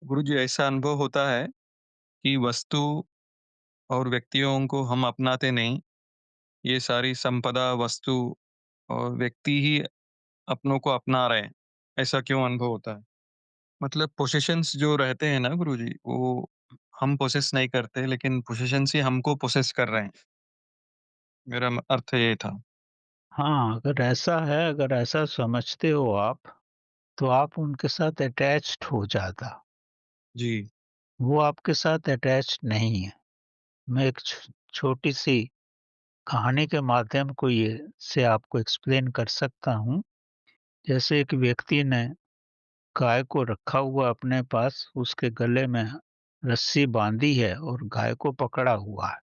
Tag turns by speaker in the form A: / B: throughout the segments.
A: गुरुजी ऐसा अनुभव होता है कि वस्तु और व्यक्तियों को हम अपनाते नहीं, ये सारी संपदा, वस्तु और व्यक्ति ही अपनों को अपना रहे हैं। ऐसा क्यों अनुभव होता है? मतलब पोसेशंस जो रहते हैं ना गुरुजी, वो हम पोसेस नहीं करते, लेकिन पोसेशंस ही हमको पोसेस कर रहे हैं। मेरा अर्थ ये था।
B: हाँ, अगर ऐसा समझते हो आप, तो आप उनके साथ अटैच्ड हो ज़्यादा।
A: जी,
B: वो आपके साथ अटैच्ड नहीं है। मैं एक छोटी-सी कहानी के माध्यम को ये से आपको एक्सप्लेन कर सकता हूँ। जैसे एक व्यक्ति ने गाय को रखा हुआ अपने पास, उसके गले में रस्सी बाँधी है और गाय को पकड़ा हुआ है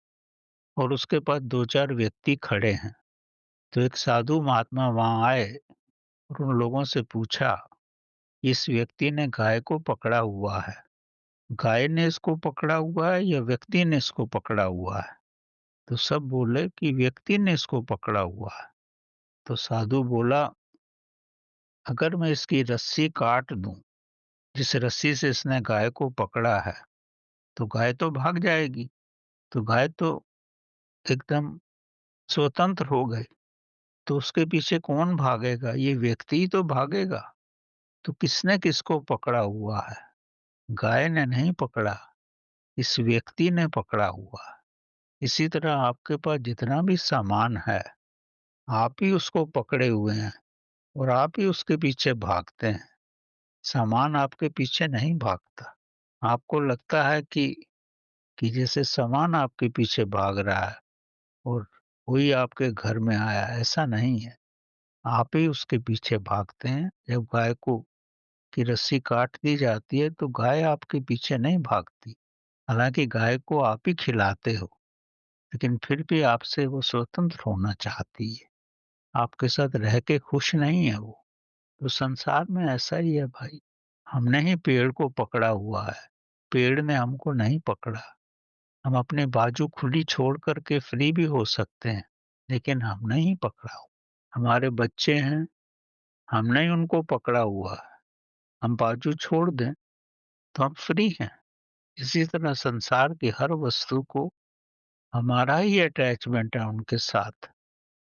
B: और उसके पास 2-4 व्यक्ति खड़े हैं। तो एक साधु महात्मा वहाँ आए और उन लोगों से पूछा, इस व्यक्ति ने गाय को पकड़ा हुआ है। गाय ने इसको पकड़ा हुआ है या व्यक्ति ने इसको पकड़ा हुआ है? तो सब बोले कि व्यक्ति ने इसको पकड़ा हुआ है। तो साधु बोला, अगर मैं इसकी रस्सी काट दूं, जिस रस्सी से इसने गाय को पकड़ा है, तो गाय तो भाग जाएगी। तो गाय तो एकदम स्वतंत्र हो गई। तो उसके पीछे कौन भागेगा? ये व्यक्ति ही तो भागेगा। तो किसने किसको पकड़ा हुआ है? गाय ने नहीं पकड़ा, इस व्यक्ति ने पकड़ा हुआ है। इसी तरह आपके पास जितना भी सामान है, आप ही उसको पकड़े हुए हैं और आप ही उसके पीछे भागते हैं। सामान आपके पीछे नहीं भागता। आपको लगता है कि जैसे सामान आपके पीछे भाग रहा है और कोई आपके घर में आया, ऐसा नहीं है। आप ही उसके पीछे भागते हैं। जब गाय को की रस्सी काट दी जाती है, तो गाय आपके पीछे नहीं भागती। हालाँकि गाय को आप ही खिलाते हो, लेकिन फिर भी आपसे वो स्वतंत्र होना चाहती है। आपके साथ रह के खुश नहीं है वो। तो संसार में ऐसा ही है भाई। हमने ही पेड़ को पकड़ा हुआ है, पेड़ ने हमको नहीं पकड़ा। हम अपनी बाजू खुली छोड़ कर के फ्री भी हो सकते हैं, लेकिन हमने ही पकड़ा हुआ। हमारे बच्चे हैं, हमने ही उनको पकड़ा हुआ है। हम बाजू छोड़ दें, तो हम फ्री हैं। इसी तरह संसार की हर वस्तु को हमारा ही अटैचमेंट है उनके साथ,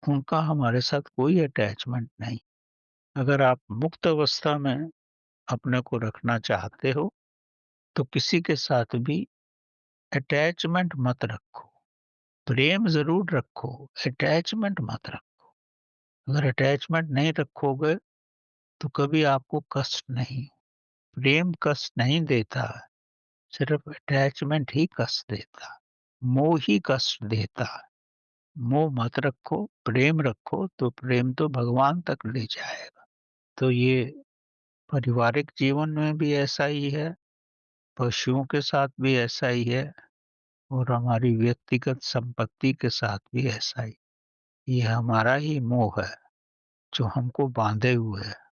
B: उनका हमारे साथ कोई अटैचमेंट नहीं। अगर आप मुक्त अवस्था में अपने को रखना चाहते हो, तो किसी के साथ भी अटैचमेंट मत रखो। प्रेम ज़रूर रखो, अटैचमेंट मत रखो। अगर अटैचमेंट नहीं रखोगे, तो कभी आपको कष्ट नहीं। प्रेम कष्ट नहीं देता है, सिर्फ़ अटैचमेंट ही कष्ट देता है। मोह ही कष्ट देता है। मोह मत रखो, प्रेम रखो, तो प्रेम तो भगवान तक ले जाएगा। तो ये पारिवारिक जीवन में भी ऐसा ही है, पशुओं के साथ भी ऐसा ही है और हमारी व्यक्तिगत संपत्ति के साथ भी ऐसा ही। ये हमारा ही मोह है, जो हमको बाँधे हुए है।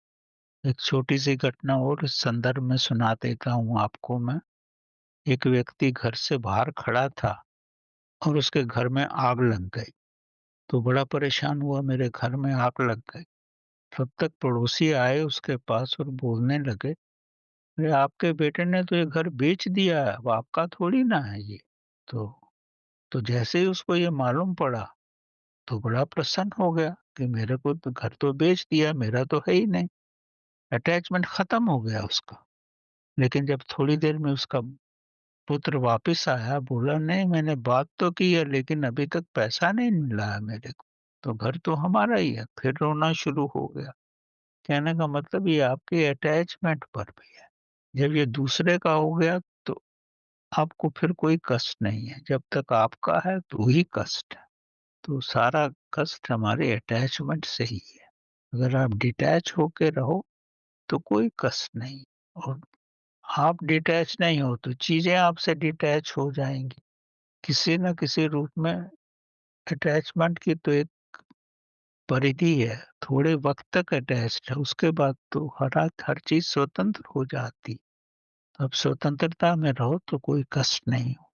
B: एक छोटी-सी घटना और इस संदर्भ में सुना देता हूँ आपको मैं। एक व्यक्ति घर से बाहर खड़ा था और उसके घर में आग लग गई। तो बड़ा परेशान हुआ, मेरे घर में आग लग गई। तब तक पड़ोसी आए उसके पास और बोलने लगे, अरे आपके बेटे ने तो ये घर बेच दिया है, अब आपका थोड़ी ना है ये। तो तो जैसे ही उसको ये मालूम पड़ा, तो बड़ा प्रसन्न हो गया कि मेरे को तो घर तो बेच दिया, मेरा तो है ही नहीं। अटैचमेंट खत्म हो गया उसका। लेकिन जब थोड़ी देर में उसका पुत्र वापिस आया, बोला नहीं मैंने बात तो की है लेकिन अभी तक पैसा नहीं मिला है मेरे को, तो घर तो हमारा ही है। फिर रोना शुरू हो गया। कहने का मतलब ये आपके अटैचमेंट पर भी है। जब ये दूसरे का हो गया, तो आपको फिर कोई कष्ट नहीं है। जब तक आपका है तो ही कष्ट है। तो सारा कष्ट हमारे अटैचमेंट से ही है। अगर आप डिटैच होके रहो, तो कोई कष्ट नहीं। और आप डिटैच नहीं हो तो चीज़ें आपसे डिटैच हो जाएँगी। किसी न किसी रूप में अटैचमेंट की तो एक परिधि है, थोड़े वक़्त तक अटैच्ड है, उसके बाद तो हर चीज़ स्वतंत्र हो जाती। अब स्वतंत्रता में रहो तो कोई कष्ट नहीं हो।